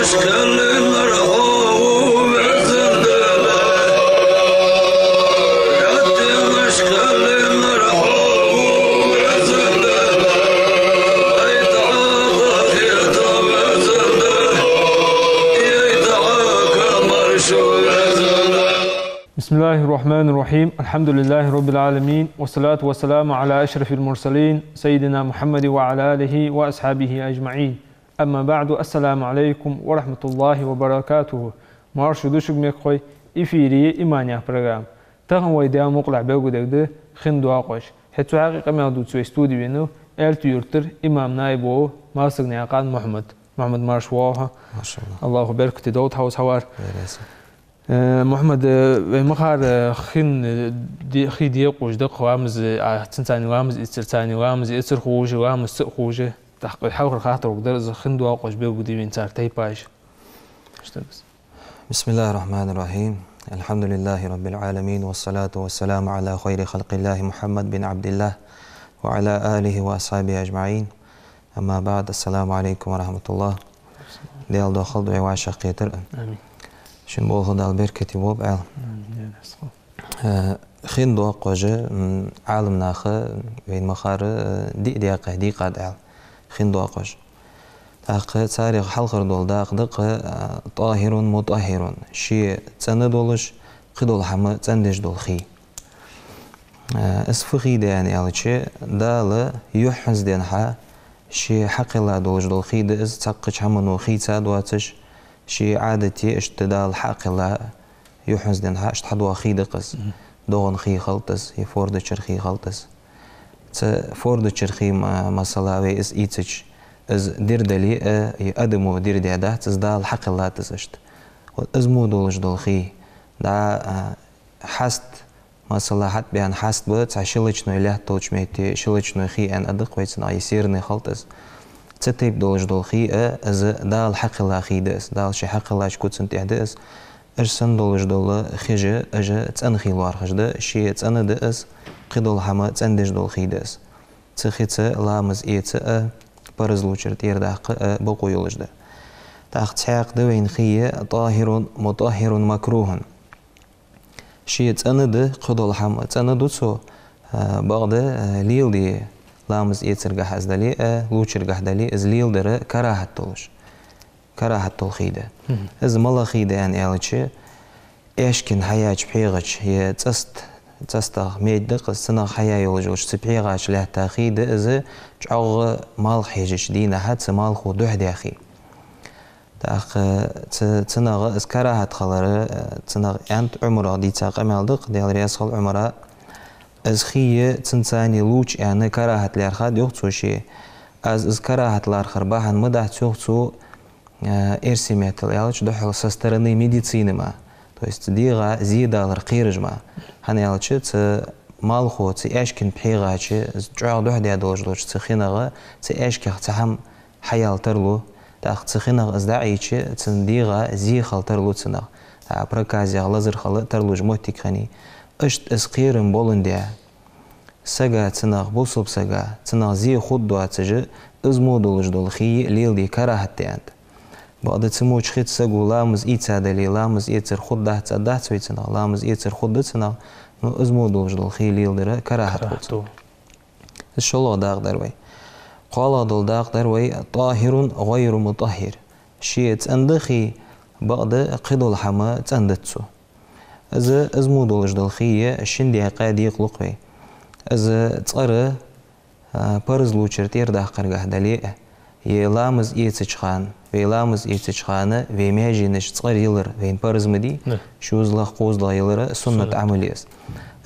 بسم الله الرحمن الرحيم. الحمد لله رب العالمين، والصلاة والسلام على أشرف المرسلين سيدنا محمد وعلى آله وأصحابه أجمعين. أما بعد، السلام عليكم ورحمة الله وبركاته. Marşudu şügmek koy ifiri imanya program. Tağın vayda muqla begudegde xindua qoş. Hetu haqiqa mevducu studiyenu elti yurtır imam naibu masıg naqan Muhammed marşwaha. Maşallah. Allahu berkti dawt haus hawar. محمد ومخار خين دي خيدي قوجد قوامز تنتاني وامز استرتاني وامز استر خوج وامز خوج تحقيق حاول خاطر وقدر خين دوا قوج بيودي من تار تايباج. بسم الله الرحمن الرحيم. الحمد لله رب العالمين، والصلاة والسلام على خير خلق الله محمد بن عبد الله وعلى آله وأصحابه أجمعين. أما بعد، السلام عليكم ورحمة الله. ديال دخل دعي وعشق يتر. آمين. شن بوه دال بركتي وب عل خين دوا قوجة عالم ناخه وين مخار دي قاد عل خين دوا قوج تاق تاريخ حلقر دول داق دق طاهر مطهر شيء تسند دولش قدول حما تسندش دول خي اسفخي ده يعني على شيء دال يحز دينها شيء حق الله دولش دول خي ده از تقش حمنو خي تادواتش شي عادتي اشتدال حق الله يحز دنها اشتحد واخي دقس دون خي خلطس يفورد شرخي خلطس فورد شرخي مسلاوي اس ايتش از دردلي ادمو دردي عدات از دال حق الله تسشت ازمو دولش دول خي دا حست مسلا حت بيان حست بت عشلچنو له توچ ميتي شلچنو خي ان ادق ويتن ايسيرني خلطس تتيب دولش دول خي از دال حق الله خي دس دال شي حق الله شكوت سنت احداس ارسن دولش دول خيجه اجا تن خي وار خجده شي تن دس قدول حما تندش دول خي دس تخيت لامز ايت برزلوچر تير داق بقو يولش ده تاخت حق دوين خي طاهر مطهر مكروه شي تن ده قدول حما تن دوسو بعد ليل دي لامز يتسرقه حزدلي لوچرقه دلي از ليل دره كراهت دولش كراهت دول خيده از ملا خيده يعني الچه اشكن حياج بيغچ هي تستغ ميد قصنا حيا يولجوش تبيغاش له تاخيده از جوغ مال حيجش دينا حت مال خو دحدي اخي تاخ تنغ از كراهت خلر تنغ انت عمره دي تاقمالدق ديال رياسخل عمره از خیه تنسانی لوچ یعنی کراهت لرخاد یوختوشی از کراهت لرخر باهن مدت یوختو ارسیمتل یالچ دحل سسترنی медицины ما то есть دیگه زیادالر قیرج ما هن یالچ ت مال خو ت اشکن پیغاچ جوال ده دیادولج لوچ تخینغه ت اشک هم حیال ترلو داخ تخینغ از دعیچ تن دیگه زی خال ترلو تنغ پرکازی لازر خال ترلوج موتیک خنی اشت اسقيرن بولنديا سجا تناغ بوصب سجا تناغ زي خود دواتجه ازمو دولج دول خي ليل دي كراهت تيانت بعد تموش خيت سجو لامز ايتادلي لامز ايتر خود ده تدات ويتنا لامز ايتر خود دتنا ازمو دولج دول خي ليل دره كراهت تو الشلو داغ دروي قال دول داغ دروي طاهر غير مطهر شيت اندخي بعد قدول حما تندتسو از مودولش دل خیه شندی قادی قلقی از تصره پرز لوچر تیر ده قرگه دلی یلامز ایتچخان ویلامز ایتچخانه ویمیجینش تصره یلر وین پرز مدی شوز لخ قوز دا یلر سنت عملیست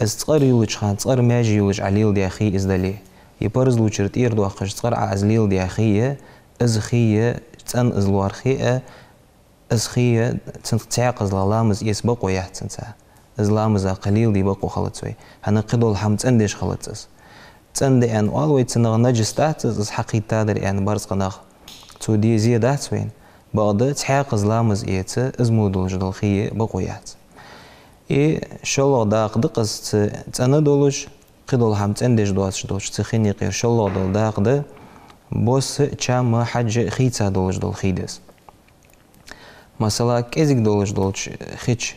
از تصره یلچخان تصره میجی یلچ علیل دی خی از دلی یپرز لوچر تیر دو قش تصره عزلیل دی خیه از خیه تن از لوار خیه از خیه تنتعقز لامز يسبق ويحتنسا از لامز قليل دي بقو خلطوي هنا قدول حم تندش خلطس تند ان اولوي تنغ نجستات از حقيقة تادر ان برز قناخ تو دي زيادات وين بعد تحقز لامز ايت از مودول جدل خية بقو يحت اي شلو داق دقس تندولش قدول حم تندش دواتش دولش تخيني قير شلو دول داق ده بوس چام حج خيتا دولش دول خيدس مثلا كيزك دولش خيش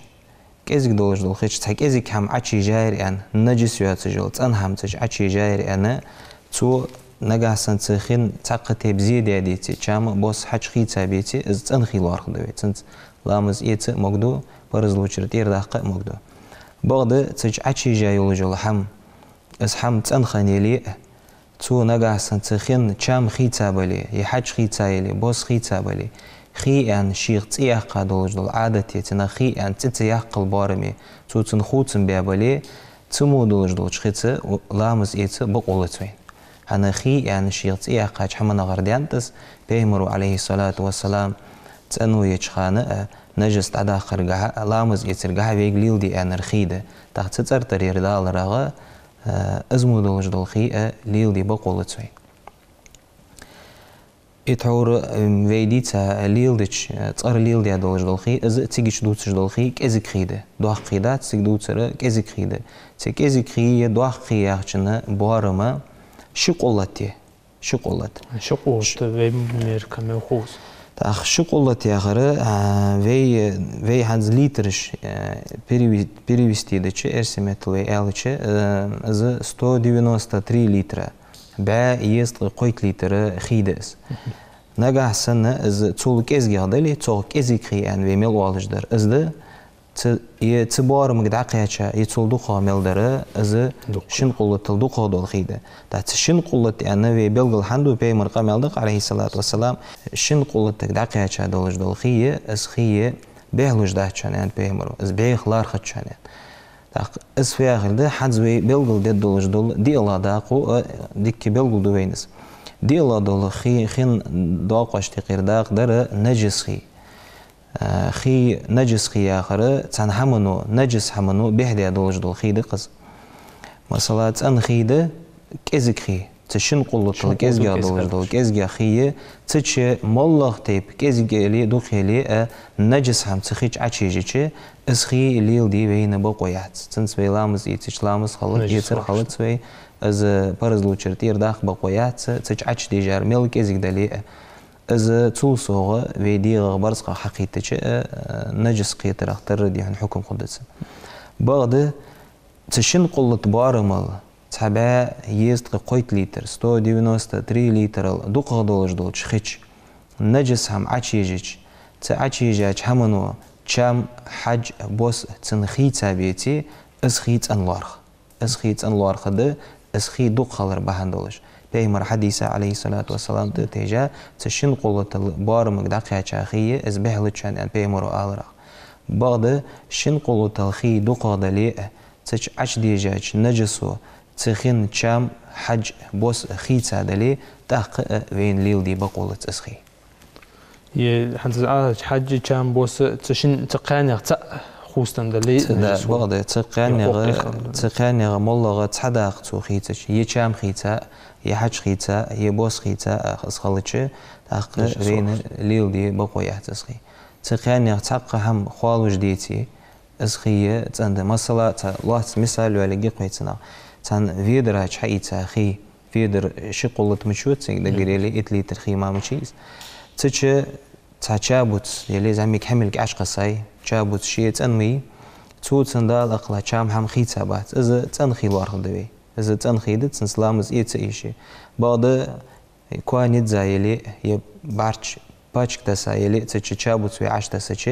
كيزك دول خيش تحك كيزك هم عشي جاير يعني نجس ياتجول تن هم تج عشي جاير يعني تو نجح سنتخين تقتي بزيد يديتي كام بوس حج خيتا بيتي از تن خيلار خدوي تنت لامز يت مقدو برز لوشرتير دقة مقدو بعد تج عشي جايول جول هم از هم تن خنيلي تو نجح سنتخين كام خيتا بالي يحج خيتا يلي بوس خيتا بالي خي يعني شيخ تياق دولج دول عادتي تنا خي يعني تياق البارمي تو تنخوتن بيابالي تمو دولج دول شخيت لامز ايت بقولتوين أنا خي يعني شيخ تياق حمنا غرديانتس بيمرو عليه الصلاة والسلام تنو يجخانه نجس تعدا خرجها لامز ايت رجها بيجليل دي أنا رخيده تحت ترتري ردال رغا ازمو دولج دول خي ليل دي بقولتوين يتحور فيديتا ليلدش تصار ليلدي دولج دولخي از تيجيش دوتش دولخي كازك خيده دوخ خيدات تيك دوتر كازك خيده تكازك خي دوخ خي يخشنا بارما شقولتي شقولت ويمير كم خوص تاخ شقولت يا غره في هانز ليترش بيريوستي دتش ارسيمتلي التش از 193 لتر با يست قويت لتر خيدس نجح سنة از تول كيزجي هذا تول كيزيكري يعني بيميل والجدر از ده يتبار مقدعقيا شا يتول دوخا ميلدر از شن قلت الدوخا دول خيده تاع شن قلت يعني في بلغ حندو بي مرقا ميلدق عليه الصلاة والسلام شن قلت دعقيا شا دول خيه از خيه بيهلوج ده شان يعني بيمرو از بيه خلار خد شان اس في آخر ده حدزوي بلغل ده دولج دول دي الله داقو ديك بلغل دوينس دي الله دول خين داقو اشتقير داق در نجس خي نجس خي آخر تان همونو نجس همونو بهدي دولج دول خي دقز مثلا تان خي ده كيزك خي تشن قلت كيزجا دولج دول كيزجا خي تش مالله تيب كيزجا لي دوخيلي نجس هم تخيج عشيجي اسخي ليل دي بين بقويات تنس بيلامز يتش لامز خلط يتر خلط سوي از برز لوچرتير داخ بقويات تش عش دي جار ميل كيزك دلي از تو صوغ فيدي برز حقيقتش نجس قيتر اختر دي حكم قدس بعد تشن قلت بارمل تبع يست قويت لتر 193 لتر دوق دولج دول شخيش نجس هم عشيجي تعشيجي همنو شام حج بوس تنخي تابيتي اسخيت انلارخ اسخيت انلارخ ده اسخي دوق خلر بهندولش بيمر حديث عليه الصلاة والسلام تيجا تشن قلت بارمك دقيا شاخية ازبهلت شان ان بيمر آلرخ بعد شن قلت الخي دوق دليء تش عش ديجاج نجسو تخين شام حج بوس خي تادلي تحق وين ليل دي بقولت اسخي حنت حج كان بوس تشين تقانيغ تا خوستن دلي بعد تقانيغ مولغ تحداق تو خيتش يشام خيتا يحج خيتا يبوس خيتا خلتش تحق وين ليل دي بقويات اسخي تقانيغ تحق هم خوالوج ديتي اسخي تند مثلا لات مثال ولا قيتنا تان فيدراج حيتا خي فيدر شقلت مشوت دغريلي اتلي ترخي ما مشيس تش تشابوت يلي زعمك حمل عشق قصاي تشابوت شي تنمي تو تندال اقلا شام هم خيتابات از تنخي وارخ دوي از تنخي دت سلامز ايت ايشي بعد كوانيت زايلي ي بارش باتش تسايلي تش تشابوت وي عش تسچ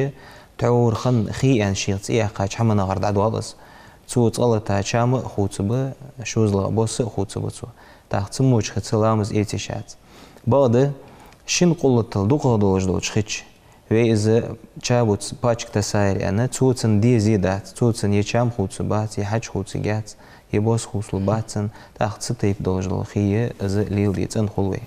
تعور خن خي ان شي تي قاش حمنا غرد عدوالس تو طلتا شام خوتبه شوزلا بوس خوتبه تو تاخت موج خسلامز ايت شات بعد شن قلت دوق دولج دول شخيش وي از تشابوت باتش تسايل انا توتن دي زيدات توتن يشام خوتبات يحج خوتجات يبوس خوتلباتن تاخت ستيب دولج دول خيه از ليل دي تن خلوي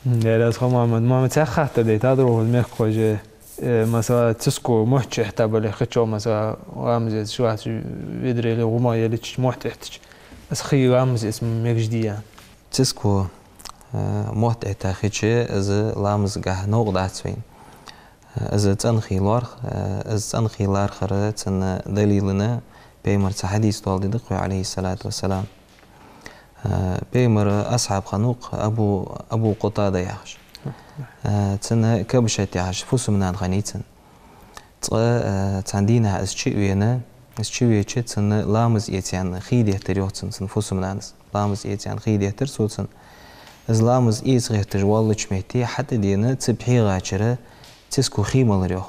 لا خو محمد تاخت دي تادرو المخوج مثلا تسكو محتش احتبل خشو مثلا رامز شو يدري لي وما يلتش محتش بس خي رامز اسم مجديان تسكو محت احتاخيش از لامز قه نوغدات فين از تنخي لارخ از تنخي لارخ تن دليلنا بيمر حديث طال دقي عليه الصلاة والسلام بيمر أصحاب خنوق أبو قتادة يخش تنا كبشتي عش فوسمنا غنيتن تعندينا أشيوينا أشيوي تنا لامز يتيان خيدي تريوتن تن فوسمنا لامز يتيان خيدي ترسوتن از لامز إيس غير تجوال شميتي حتى دينا تبحي غاشرة تسكو خيمة لريوه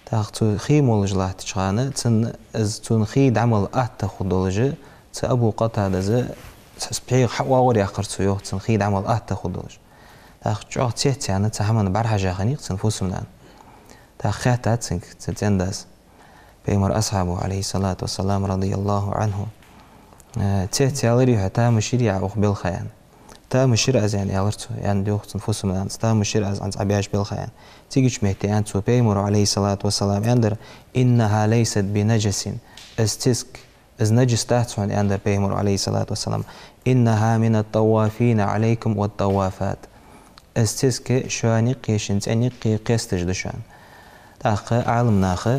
تاخذ خيمة لجلاه تشغانة تن از تون خيد عمل أتخذ دولجة تأبو قطع دزة تبحي حوار يأخر سيوه تن خيد عمل أتخذ دولجة تاخذ جوه تيتي أنا تهمن برها جاخنيق تن فوسمنا تاخذ تنك تتندس بيمر أصحابه عليه الصلاة والسلام رضي الله عنه تيتي على حتى مشيريع أخبل خيان تا مشير از يعني أورتو يعني دوخت نفوسهم عن تا مشير از عن عبياش بالخيان تيجي مهتي أنتو بيمر عليه الصلاة والسلام أندر إنها ليست بنجس استسك از نجس تحتون أندر بيمر عليه الصلاة والسلام إنها من الطوافين عليكم والطوافات استسك شوانيقي شنتانيقي قيستج دشان تاخ عالم ناخ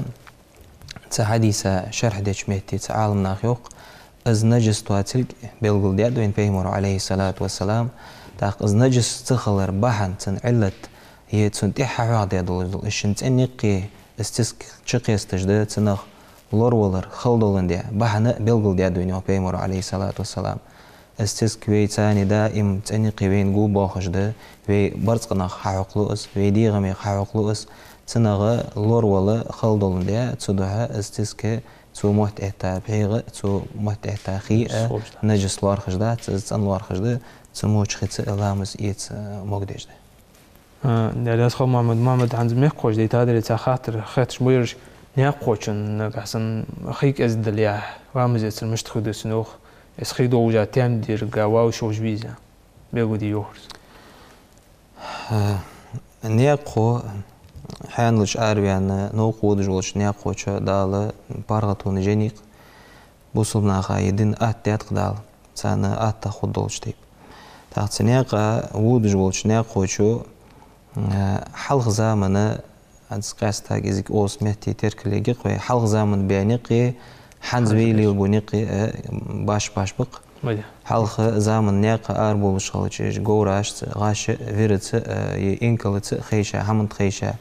تحديث شرح ديش مهتي تعالم ناخ يوق از نجس تواتلك بيلقل دياد وين بيمر عليه الصلاة والسلام تاق از نجس تخلر بحن تن علت هي تنتيحة عادة دول الشنت انيقي استسك شقي استجداد تنخ لورولر خلدولن ديا بحن بيلقل دياد وين بيمر عليه الصلاة والسلام استسك وي تاني دائم تنيقي وين قو باخش ده وي برزقناخ حاقلوس وي ديغمي حاقلوس تنغ لورولر خلدولن ديا تدوها استسك تو محت احتا بحيغة تو محت احتا خيئة نجس لوار خجدة تزتن لوار خجدة تموش خيط إلامز إيت مقدش ده نالاس خو محمد عند ميقوش دي تادري تا خاطر خاطش بويرش نيقوشن كحسن خيك أزد لياح وامز يتر مشتخو دو سنوخ اسخي دو وجا تيام دير قاواو شوش بيزا بيقو دي يوخرز نيقو حيان لش آرويان نوقود جولش نيقوش دال بارغتون جنيق بوصلنا خايدين أتيات قدال سانا أتا خدولش تيب تاعت نيقا وود جولش نيقوشو حلق زامن عند قاستا جزيك أوس مهتي تركليجي قوي حلق زامن بيانيقي حنز بيلي وبونيقي باش بق حلق زامن نيقا أربو بشغلش جوراش غاش فيرت ينكلت خيشة حمد خيشة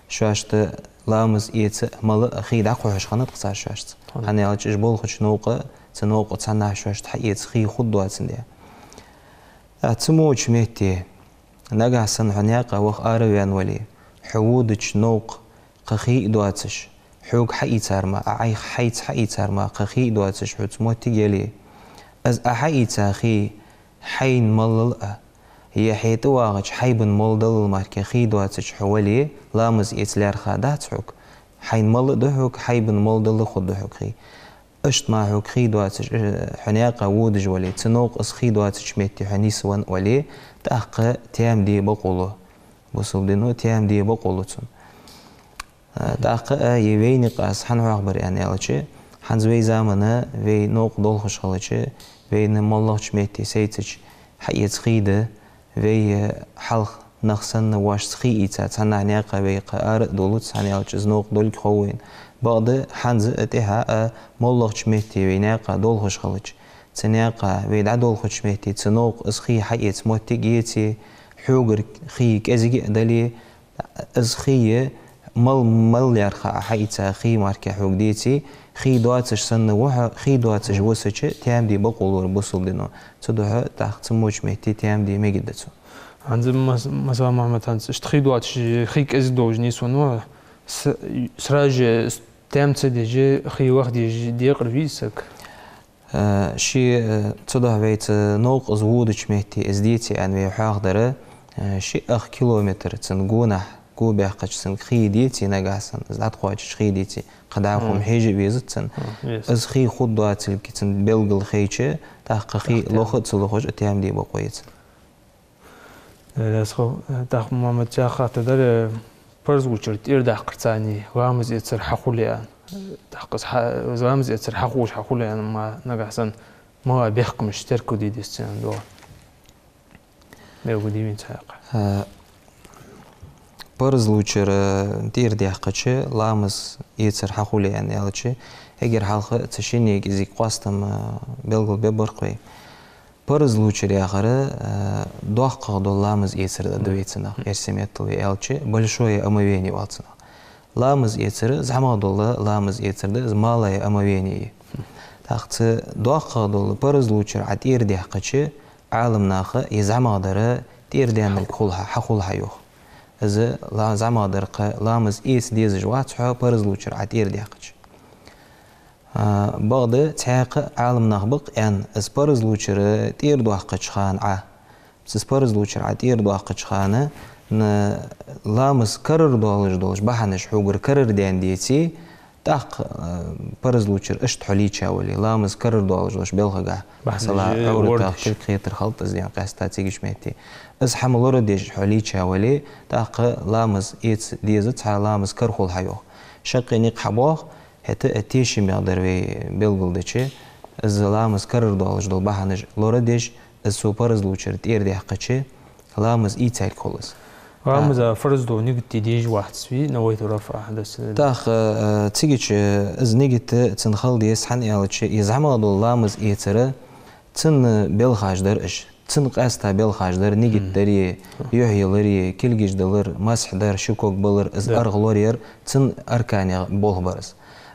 شاشت لامز إيت مال خيد عقوش خانت قصار شاشت هني على إجبال خش نوقة تنوقة تناه شاشت حقيقة خي خد دواتن ديا تموج مهتي نجح سن هنياقة وخ آرويان ولي حوودش نوق قخي دواتش حوق حقي تارما أعي حيت حقي تارما قخي دواتش حوت موتي جلي از أحي تاخي حين ملل هي حيت واغش حيبن ملدل ماركي خي دواتش حولي لامز إتلار خادات حوك حين مل دحوك حيبن ملدل خد دحوك خي اشت ما حوك خي دواتش حنياقة وودج ولي تنوق اس خي دواتش ميتي حنيس وان ولي تأخ تيام دي بقوله بوصل دينو تيام دي بقوله تأخ يويني قاس حنو أخبر يعني على حنزوي زامنا في نوق دول خش خلشة في نمالش ميتي سيتش حيت خيده في حلق نخسن واش خيئتا تنا عنيقة في قار دولت عنيقة زنوق دول خوين بعد حنز اتها مالش ميتي في نيقة دول خش خلش تنيقة في دول خش ميتي تنوق اسخي حيت موتيجيتي حوجر خي كازيجي دلي اسخي مال يرخى حيتا خي ماركي حوج ديتي خي دواتش سنة وها خي دواتش وسش تيام دي بقولور بوصل دينو تدوها تحت موش مهتي تيام دي مجدتو عند مثلا محمد هانس اشتخي دواتش خيك از دوجني سونو سراج تيام تدي خي وقت دي قربيسك شي تدوها بيت نوق زودش مهتي ازديتي ان وي حاضره شي اخ كيلومتر تنقونه قو بيحقش سن خي ديتي نجاسن زاد قواش خي ديتي قد عقوم حيجي بيزتن از خي خود دواتل كتن بلغل خيچه تحق خي لوخت سلوخش اتيام دي بقويت لاسخو تحق محمد جاخا تدر فرز وچرت إردا قرتاني وامز يتسر حقولي تحق وامز يتسر حقوش حقولي ما نجاسن ما بيحكم اشتركو دي ديستان دور بيقو دي مين تحق برز لوچر دير دي حقچه لامز يتسر حقولي يعني على شيء اگر حلقه تشيني زي قاستم بلغل ببرقوي Парыз лучший ахары дуахка до ламыз есер двейцина ерсеметл елче большое омовение валцина. Ламыз есер замадолла ламыз есерде малое омовение. Тахцы дуахка до парыз лучший ат ирдяхкаче عالمناخ يزعمادر تيردان الكلها حقولها يوخ إذا لا زعمادر لامز إيس ديز جوات حا برزلوشر عتير ديقش بعد تعاق عالمناخ بق أن إز برزلوشر تير دوحقش خان بس برزلوشر عتير دوحقش خانه ن لامز كرر دولش بحنش حوجر كرر دان ديتي تاق برزلوشر اشت حليتشا ولي لامز كرر دولش بلغا بحصلا عورتا كل خيطر خلط زين قاستا تيجيش ميتي از حملور ديش حليتشا ولي تاق لامز ايت ديزت لامز كرخول حيو شقي نيق حبوخ هتا اتيشي مقدر في بلغل ديشي از لامز كرر دولش دول بحنش لور ديش از سو برزلوشر تير دي حقشي لامز ايت سايل كولس رامز فرز دو نيجت ديج واحد سوي نويت رفع حدث تاخ تيجيش از نيجت تنخل ديس حن يالتش يزعم دو لامز ايتر تن بلخاج درش تن قاستا بلخاج در نيجت دري يحيلري كلجيج دلر مسح در شكوك بلر از ارغلورير تن اركاني بولغ برز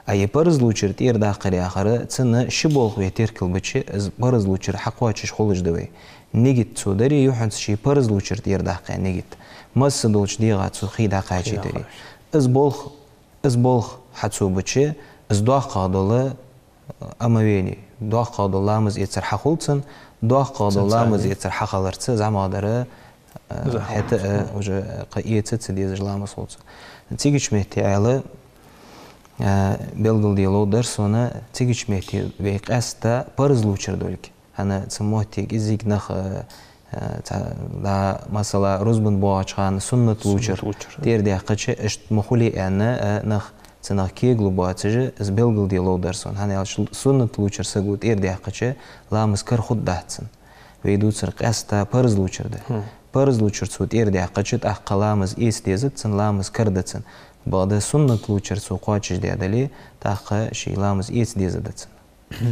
اي برز لوچر تير داقري اخر تن شبولغ ويتيركل بچي از برز لوچر حقواتش خولج دوي نيجت سو دري يحنس شي برز لوچر تير داقا نيجت مس دولش ديغا تسو خيدا قاچي دري از بولغ حتسو بچي از داقا دول امويني داقا دول لامز يتر حقولتن داقا دول لامز يتر حقالرتس زعما دره حتى وجه قيته تديز لامز هولتن تيجيش مهتي على بلغل ديالو درسونا تيجيش مهتي بيقاستا برز لوچر دولك انا تسموتي ازيك نخ لا مثلا روزبن بوaçan سنت لوچر دير دي قچه اشت مخولي انا نخ تنخ كيغلو بوaçıcı از بلغل ديالو درسون hani سنت لوچر سگوت دير دي قچه لامز كر خود داتسن ويدو سرق استا برز لوچرده برز لوچر سو دير دي قچه اقلامز اس ديزتسن لامز كردتسن بعد سنت لوچر سو قاچج ديادلي تاق شي لامز اس ديزدتسن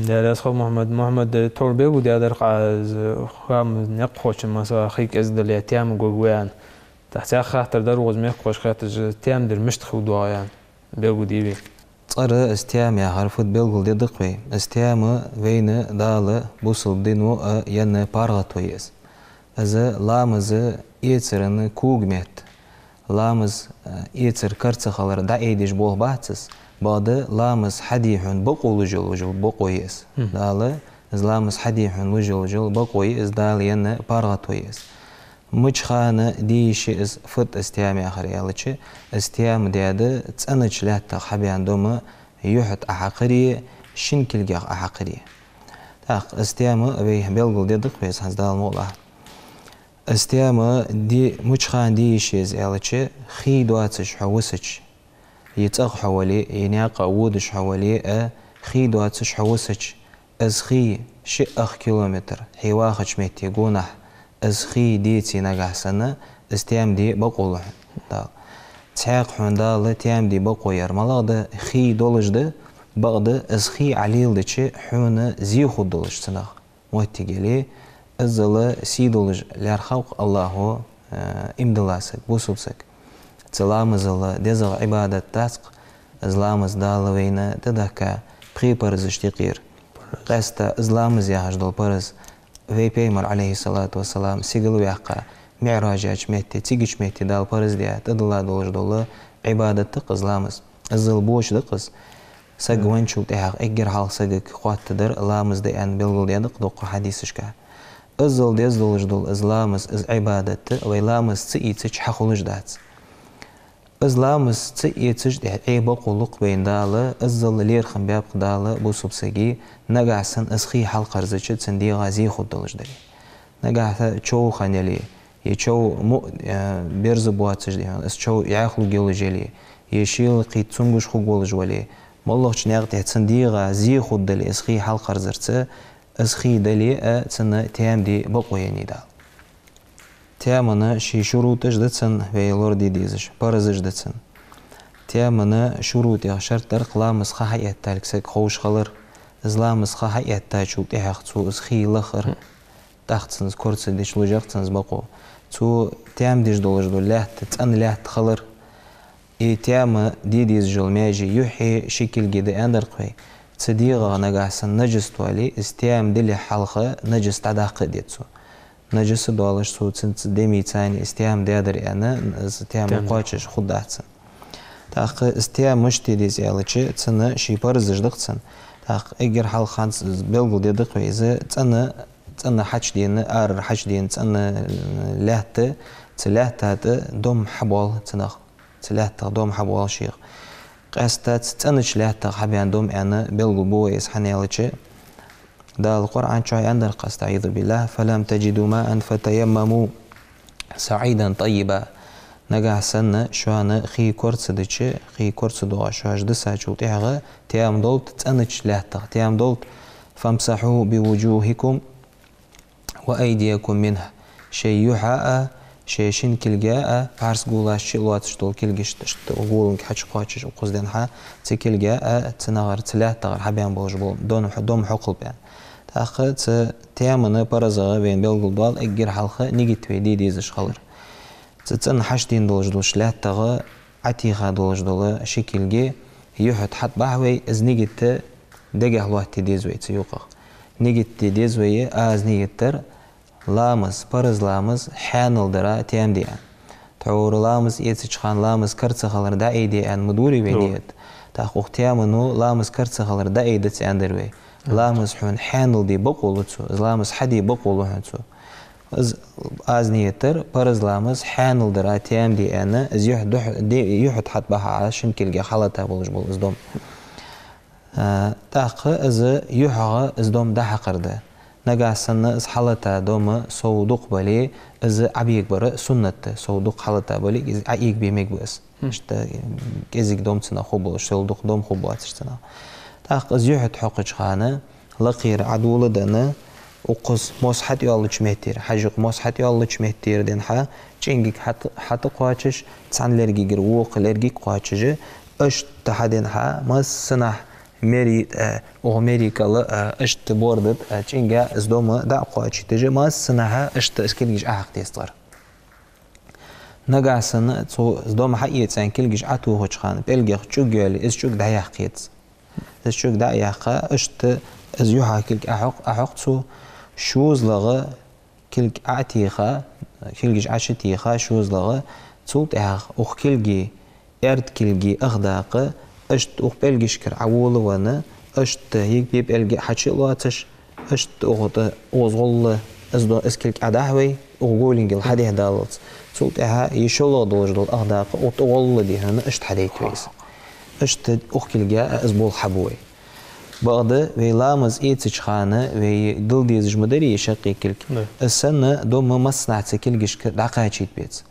ده أسخو محمد توربي ودي أدر قاز خام نقوش مثلا خيك أزدل يتيام جوجوان تحت خاطر در وز ميقوش خاطر تيام در مشت خودوا يعني بيجو دي بي صار استيام يا عرفت بيلغل دي دقوي استيام وين دال بوصل دينو ين بارغتويس أذا لامز يترن كوجمت لامز يتر كرتخالر دا ايديش بوه باتس بعد لامز حديحن بقول جل بقويس دال از لامز حديحن جل بقويس دال ين بارغتويس مش خانة ديش از فت استيام آخر يالتش استيام دياده تسأنش له تخبي عندهم يحط أحقري شنكل جاء أحقري تاخ استيام أبيه بيلقل ديدق بيس هز دال مولا استيام دي مش خان ديش از يالتش خي دواتش حوسش يتأخ حوالي يناق عودش حوالي خي دواتش حوسش از خي شئخ كيلومتر حواخش ميتي قونح از خي ديتي نجح سنة استيام دي بقول دال تحق حون دال تيام دي بقوير ملاده خي دولش ده بعد از خي عليل دشي حون زي خود دولش سنة موتيجلي ازلا سي دولش لارخوق الله امدلاسك بوسوبسك تلامز الله دزل عبادة تاسق ازلامز دال وينا تدكا بريبرز اشتقير قاستا ازلامز يهاج دول برز في بيمر عليه الصلاة والسلام سيقلو يحقا معراجاج ميتي تيجيش ميتي دال برز ديا تدلا دولش دولا عبادة تقز لامز ازل بوش دقز ساق وانشو تحق اقر حال ساقك خوات تدر لامز دي ان بلغل دي دق حديثشكا ازل ديز دولش دول از لامز از عبادة وي لامز تيتش حقولش دات از لامز تيتش دي عيبا قلق بين دالا ازل لير خنباب دالا بوسوب ساقي نقعسن اسخي حال قرزتش تسندي غازي خود دولش داري نقعسن چو خانيلي يچو بيرز بواتش دي اس چو يعخلو جيولو جيلي يشيل قيت تنگوش خو گولج ولي والله چنيغ تسندي غازي خود دالي اسخي حال قرزرت اسخي دالي تسن تيام دي بقويني دال تيامنا شي شروطش دتسن ويلور دي ديزش برزش دتسن تيامنا شروط شرط در قلامز خحيات تالكسك خوش خلر ازلامز خحيات تاچو تحق تو اسخي لخر تأخذنز كورس ديش لوجرتنز بقو تو تام ديش دولجدو لات تأن لات خلر تام ديديز جول ماجي يحي شكل جدا أندر قوي صديقة نجاسن نجس توالي استيام دلي حلقة نجس تعداق ديتسو نجس دوالش سو تنت دمي تاني استيام دادر أنا استيام قاتش خد أحسن تاق استيام مشتي ديز يالشي تنا شي برزج دقتن تاق إجر حلقة بلغو دي دقوي إذا تنا حش دين حش دين تنا لهت تلهت دوم حبال تنخ تلهت دوم حبال شيخ قاستات تنش لهت حبيان دوم أنا بلغو بويس حنيالشي دا القرآن شوي عندنا قاست أعوذ بالله فلم تجدوا ماء فتيمموا سعيدا طيبا نجح سنة شوانا خي كورس دتشي خي كورس دوا شواش دسا شو تيغا تيام دولت تنش لهت تيام دولت فامسحوا بوجوهكم وأيديكم منها شيء يحاء شيء شن كلجاء فارس قولاش شيء لواتش دول كلجش تقولون كحش قاتش وقصدين ها تكلجاء تنغر تلاه تغر حبيان بوجبول دوم حقل بيان تأخذ تيامنا برزغة بين بلغل دوال أجر حلقة نيجت في ديزش خلر تتن حشتين دولج دول شلاه تغا عتيخا دولج دول شكل جي يحط حط بحوي از نيجت دقه الوقت ديزوي تيوقع نيجت ديزوي از نيجتر لامس برز لامس حانل درا تيام ديان تعور لامس يتشخان لامس كرتخلر دا ايدي ان مدوري بينيت تاخو تيامنو لامس كرتخلر دا ايدي تاندروي لامس حون حانل دي بقولتسو لامس حدي بقولو هنسو از نيتر برز لامس حانل درا تيام دي انا از يحد حد بها عشان كلجا حالتها بولج بول از دوم تاخ از يحغ از دوم دا حقرده نجا سنة از حالتها دوم صودق بالي از عبيك برا سنة صودق حالتها بالي از عيك بيمك بس اشتا كزيك دوم تنا خوبول صودق دوم خوبات اشتنا تاخ از يحد حقش خانه لقير عدولة دنا وقص مصحت يالش مهتير حاجق مصحت يالش مهتير دين حا چنگيك حتى قواتش تسعن لرگي گر ووق لرگي قواتش اشت تحدين حا مس سنح ميري أمريكا اشت بوردت چنگا از دوما دا قواتش تجي مس سنحا اشت اسكلگيش احق تيستغر نقع سنة از دوما حقيت سان كلگيش عتو هوش خان بلگيخ چوگيالي از چوگ دا يحقيت از چوگ دا يحقا اشت از يوحا كلك أحق سو شوز لغة كلك أعتيخا كلجش عشتيخا شوز لغة تولت أحق أخ كلجي أرد كلجي أخداق أشت أخ بلجش كر عول وانا أشت هيك بيب ألجي حشي لواتش أشت أخد أوزغل أز كلك أداهوي أغولينج الحديه دالت تولت أحق يشلو دولج دول أخداق أطول دي هنا أشت حديت ويس أشت أخ كلجي أزبول حبوي بعد ويلامز إيتش خانة ويدل ديزج مدري شقي كلك السنة دوم مصنع تكلجش دقايتشيت بيت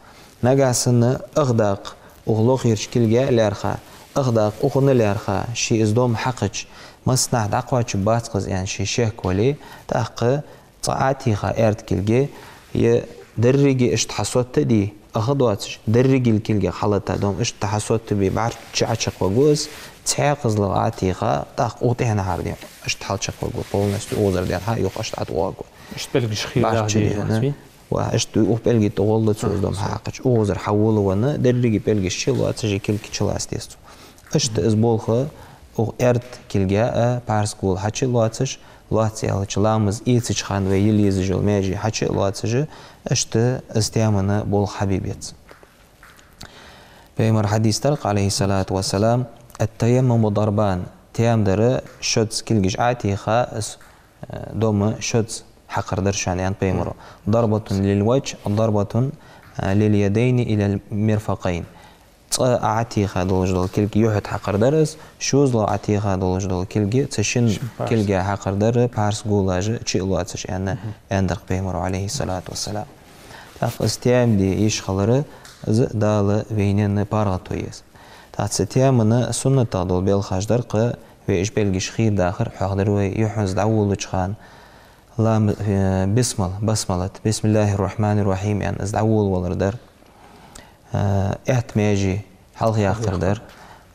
نجا سنة أغداق أغلوخيرش كلجا لارخا أغداق أغن لارخا شي إز دوم حقش مصنع دقايتش باتقز يعني شي شيك ولي تاق طاعتي خا إرد كلجا يدرجي اشتحصوت دي أخدواتش درجي الكلجا حالتها دوم اشتحصوت بي بعرف تشعشق وجوز تحقق لغاتي خا تاق أوتهنا عردين اشتحال شق وجو بولناش أوزر دين ها يوق اشتعت واجو اشتبلغش خير دي واشت يوق بلغي تغلط سوزدم حقش أوزر حوله وانا درجي بلغي شيلو أتجي كل كشلا استيستو اشت إزبولخ أو إرد كلجاء بارسكول حتى لواتش لواتي على شلامز إيتش خان ويليز جل ماجي حتى لواتش اشت استيامنا بول حبيبيت بيمر حديث تلق عليه الصلاة والسلام التيمم ضربان تيام در شوتس كلجش عاتي خاص دوما شوتس حقر درشان يعني بيمرو ضربة للوجه ضربة لليدين إلى المرفقين عاتي خا دولج دول كلجي يحد حقر درس شوز لو عاتي خا دولج دول كلجي تشن كلجي حقر در بارس قولاج تشيلو اتش يعني اندرق بيمرو عليه الصلاة والسلام تاف استيام دي ايش خلره دال بينن بارغتويس تاتستيامنا سنة تغدول بالخاجدر قا ويش بلغش خير داخر حاضر ويحنز دعول وجخان لام بسملة بسم الله الرحمن الرحيم يعني از دعول والردر احتماجي حلقي اختر در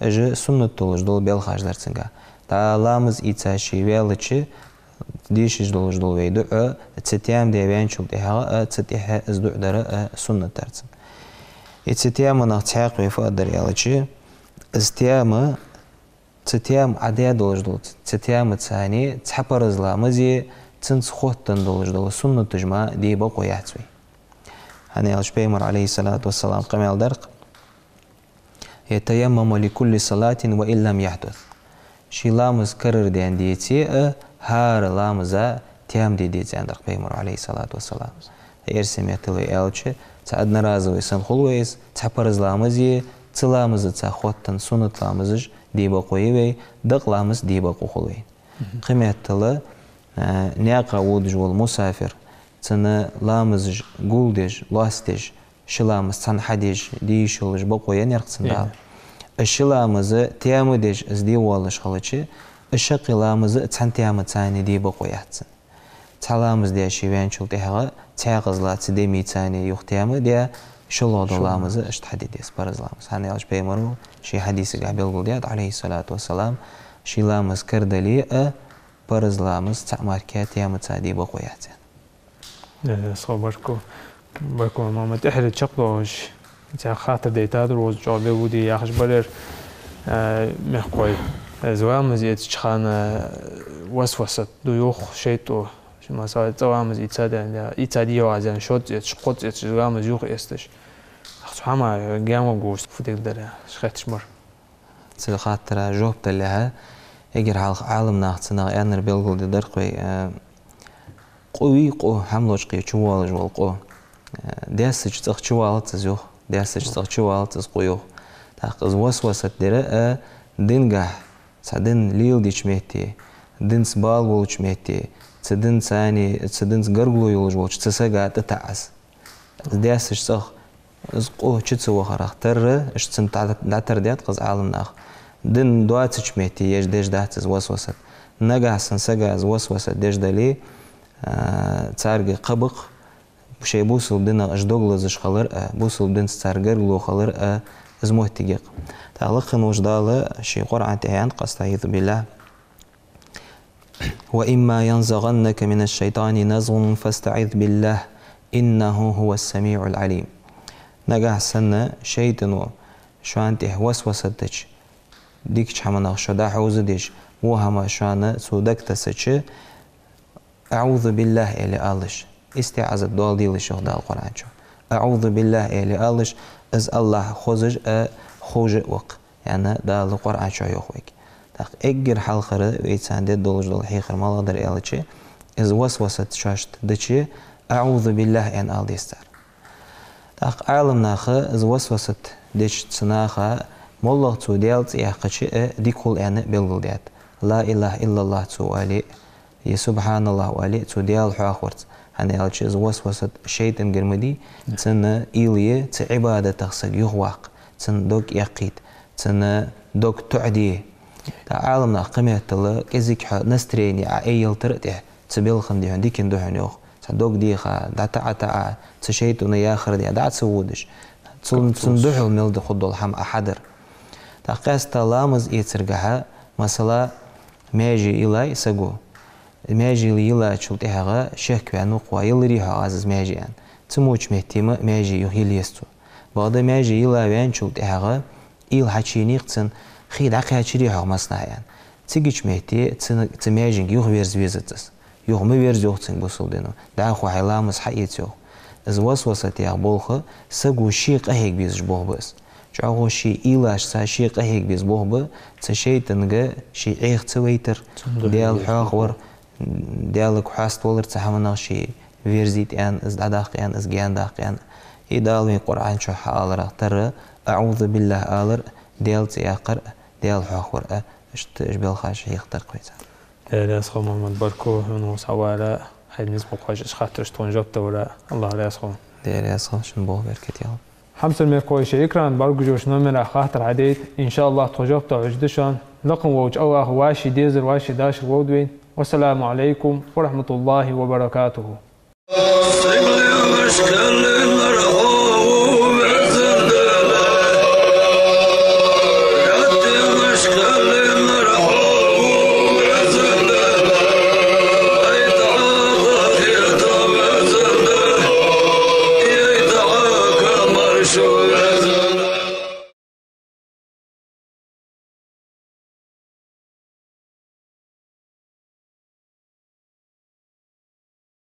اجي سنة تولج دول بالخاجدر تنقا تا لامز ايتاشي ويالتشي ديش جدول جدول ويدو تستيام دي بين شو بتها تستيها ازدو در سنة ترسن تستيام نختحق ويفقدر يالشي استيام تستيام عديد دول جدول تستيام تساني تحبر زلا مزي تنس خوتن دول جدول سنة تجمع دي بقو يحتوي هني يالش بيمر عليه الصلاة والسلام قمال درق يتيمم لكل صلاة وإن لم يحدث شي لامز كرر دي ديتي هار لامزا تيام ديتي عندك بيمر عليه الصلاة والسلام يرسم يتلوي ألش تعد نرازوي سنخلويس تحبرز لامزي تلامز تاخوتن سنة لامزج دي بقوي دق لامز دي بقو خلوي قمة تلا نياقا وودج والمسافر تنا لامزج قولدج لاستج شلامز تن حديج دي شلج بقوي نرقصن دال الشلامز تيامدج از دي والش خلچي الشقي لامز تن تيامد تاني دي بقوي يحتسن تلامز دي شيوان شل تيها تيغزلا تدمي تاني يختيام دي شلو دولامز اشت حديث برز لامز هاني يالش بيمرو شي حديث قابل قلديات عليه الصلاة والسلام شي لامز كردلي برز لامز تعمار كات تيامد تاني بقوي يحتسن صو بركو ماما تحرد شقدوش تاع خاطر ديتاد روز جوابي ودي ياخش برير مخقوي زوامز يتشخان وسوسة دويوخ شيتو شما سوى زوامز يتاديو عزان شوت يتشقوت يتزوامز يوخ يستش أخصو حما قامو قوست فوتيك داري شخيتش مر تسل خاطر جواب تلها يجر عالم ناختنا يانر بيلغل دي درقوي قوي قو حملوش قيو چوالج والقو ديسج تخ چوالت تزيوخ ديسج تخ چوالت تزقويوخ تاقز وسوسة ديرا دينگح تدين ليل ديش مهتي دين سبال بولش مهتي تدين ثاني تدين سقرقلو يولج بولش تساقا تتعس ديسج تخ زقوه چتسو خراخ تر اشتسم داتر ديات قز عالم ناخ دين دواتش مهتي يج ديش داتز وسوسة نقع سنساقا وسوسة ديش دالي تارغي قبق شي بوصل دينا اشدوغل زش خلر بوصل دين ستارغر لو خلر ازموه تيجيق تعلقن وجدال شي قرعة تهيان قستعيذ بالله وإما ينزغنك من الشيطان نزغ فاستعذ بالله إنه هو السميع العليم نجح سنة شيطانو شوان ته وسوستش ديك حمنا شدا حوز ديش وهما شوان سودك تسچ أعوذ بالله إلي آلش استعاذ الدول ديال الشهداء القرآن شو أعوذ بالله إلي آلش از الله خوزج خوج وق يعني دا القرآن شو يخويك تاق اجر حلقة ويتسان دي دولج دول حيخر ما لقدر إلتشي از وسوسة شاشت دشي أعوذ بالله إن آل ديستار تاق عالم ناخا از وسوسة دش تسناخا مولغ تو ديالت يحقشي دي كل يعني بلغل ديات لا إله إلا الله تو علي سبحان الله وعلي تو ديال حاخورت هني هالشيء وسوسة شيطان قرمدي تنا إيلية تعبادة تغسل يغواق تن دوك يقيت تن دوك تعدي تعالمنا قمة الله كزيك نستريني عايل ترتيه تبيل خنديهن ديكن دوهن يوخ دوك ديخا دعتا تشيطان ياخر دي دعت سودش تندوحو ملد خدو الحم أحدر تقاس تلامز يترقها مثلا ماجي إلاي سقو ماجي ليلا شلتها شك وانو قوى يلريها عزز ماجي ان تموش مهتمة ماجي يهيليستو بعد ماجي يلا وان شلتها إيل حتشيني قتن خيد عقي هتشريها مصنع يعني تيجيش مهتي تماجين يوه ويرز ويزتس يوه مي ويرز يوختن بوصل دينو دعاخو حيلامز حقيتيوه از وسوسة يا بولخ سقو شيق أهيك بيزش بوه بس شعو شي إيلاش سا شيق أهيك بيز بوه ب تشيتنغ شي عيخ تويتر ديال حاخور ديالك حاست ولر تحمنا شي فيرزيت ان از داقيان از جيان داقيان يدالوي قرآن شو حالر تر أعوذ بالله آلر ديال تياقر ديال حاخور اشت اجبال خاش يختار قويتا لا يسخو محمد بركو منو سوالا هاي نسبة قاش خاطر شتون جبت ولا الله لا يسخو لا يسخو شن بوه بركت يا حمس الميركوي شيكران بركو جوش نمر خاطر عديد إن شاء الله تجبت وعجدشان لقم ووج أوه واشي ديزر واشي داشر وودوين والسلام عليكم ورحمة الله وبركاته.